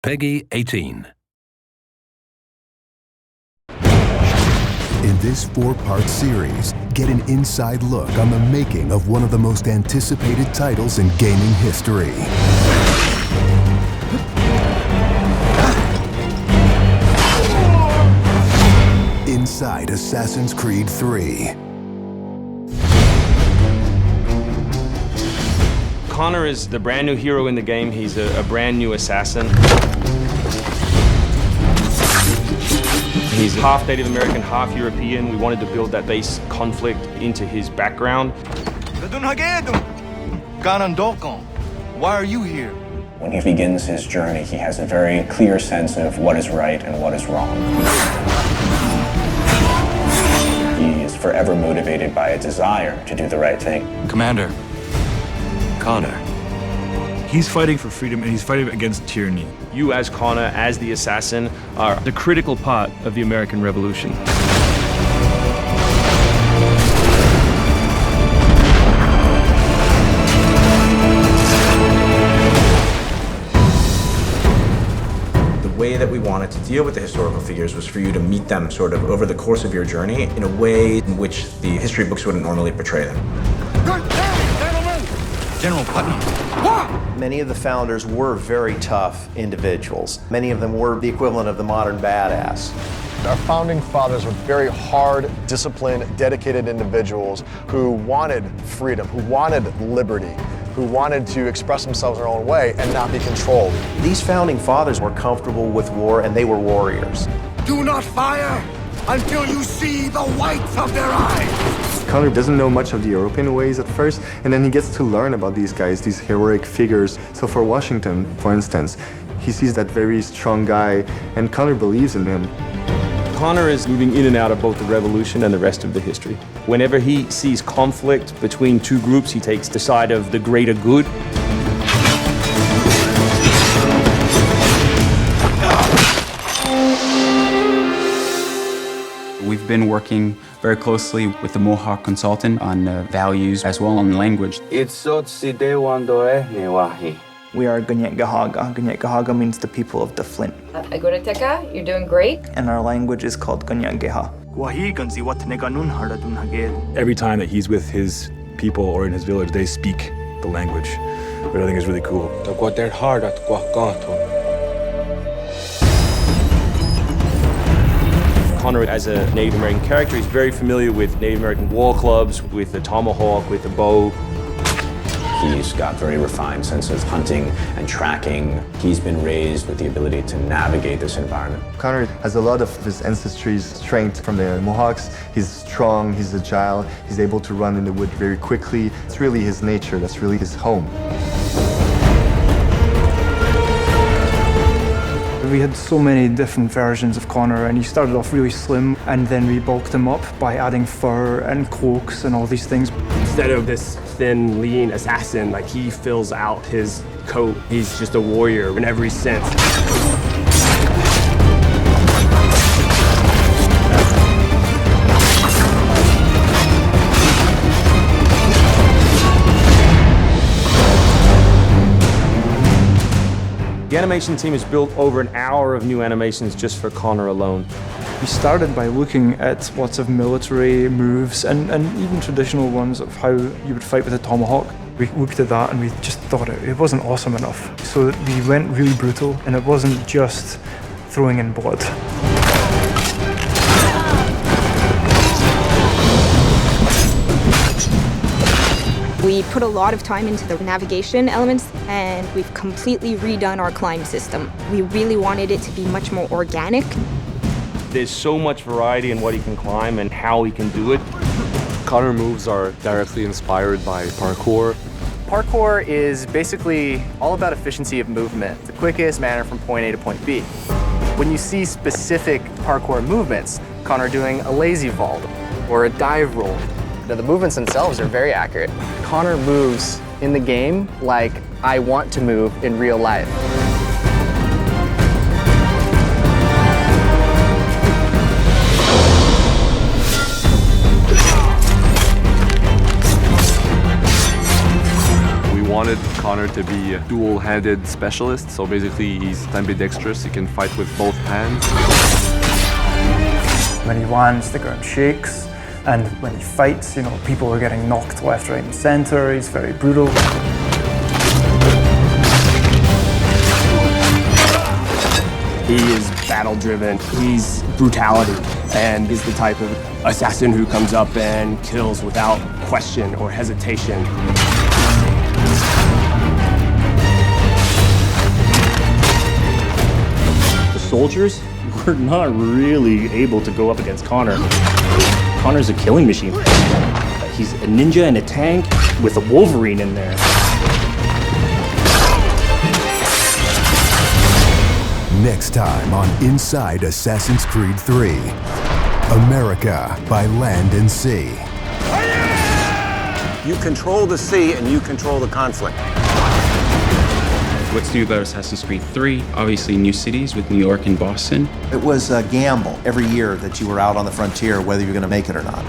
Peggy 18. In this 4-part series, get an inside look on the making of one of the most anticipated titles in gaming history. Inside Assassin's Creed 3. Connor is the brand new hero in the game. He's a brand new assassin. He's half Native American, half European. We wanted to build that base conflict into his background. Why are you here? When he begins his journey, he has a very clear sense of what is right and what is wrong. He is forever motivated by a desire to do the right thing. Commander, Connor. He's fighting for freedom and he's fighting against tyranny. You as Connor, as the assassin, are the critical part of the American Revolution. The way that we wanted to deal with the historical figures was for you to meet them sort of over the course of your journey in a way in which the history books wouldn't normally portray them. General Putnam. Many of the founders were very tough individuals. Many of them were the equivalent of the modern badass. Our founding fathers were very hard, disciplined, dedicated individuals who wanted freedom, who wanted liberty, who wanted to express themselves their own way and not be controlled. These founding fathers were comfortable with war and they were warriors. Do not fire until you see the whites of their eyes. Connor doesn't know much of the European ways at first, and then he gets to learn about these guys, these heroic figures. So for Washington, for instance, he sees that very strong guy, and Connor believes in him. Connor is moving in and out of both the revolution and the rest of the history. Whenever he sees conflict between two groups, he takes the side of the greater good. We've been working very closely with the Mohawk consultant on values as well on language. We are Gunyet Gahaga. Gunyet Gahaga means the people of the Flint. Aguruteka, you're doing great. And our language is called Gunyet Geha. Every time that he's with his people or in his village, they speak the language, which I think is really cool. Connor, as a Native American character, he's very familiar with Native American war clubs, with the tomahawk, with the bow. He's got very refined sense of hunting and tracking. He's been raised with the ability to navigate this environment. Connor has a lot of his ancestry's strength from the Mohawks. He's strong, he's agile, he's able to run in the wood very quickly. It's really his nature, that's really his home. We had so many different versions of Connor, and he started off really slim, and then we bulked him up by adding fur and cloaks and all these things. Instead of this thin, lean assassin, like he fills out his coat. He's just a warrior in every sense. The animation team has built over an hour of new animations just for Connor alone. We started by looking at lots of military moves and even traditional ones of how you would fight with a tomahawk. We looked at that and we just thought it wasn't awesome enough. So we went really brutal, and it wasn't just throwing in blood. We put a lot of time into the navigation elements, and we've completely redone our climb system. We really wanted it to be much more organic. There's so much variety in what he can climb and how he can do it. Connor moves are directly inspired by parkour. Parkour is basically all about efficiency of movement, the quickest manner from point A to point B. When you see specific parkour movements, Connor doing a lazy vault or a dive roll, the movements themselves are very accurate. Connor moves in the game like I want to move in real life. We wanted Connor Connor to be a dual-handed specialist. So basically, he's ambidextrous. He can fight with both hands. When he lands, the ground shakes. And when he fights, you know, people are getting knocked left, right, and center. He's very brutal. He is battle-driven. He's brutality, and is the type of assassin who comes up and kills without question or hesitation. The soldiers were not really able to go up against Connor. Connor's a killing machine. He's a ninja and a tank with a Wolverine in there. Next time on Inside Assassin's Creed 3, America by Land and Sea. You control the sea and you control the conflict. What's new about Assassin's Creed 3? Obviously new cities with New York and Boston. It was a gamble every year that you were out on the frontier, whether you're going to make it or not.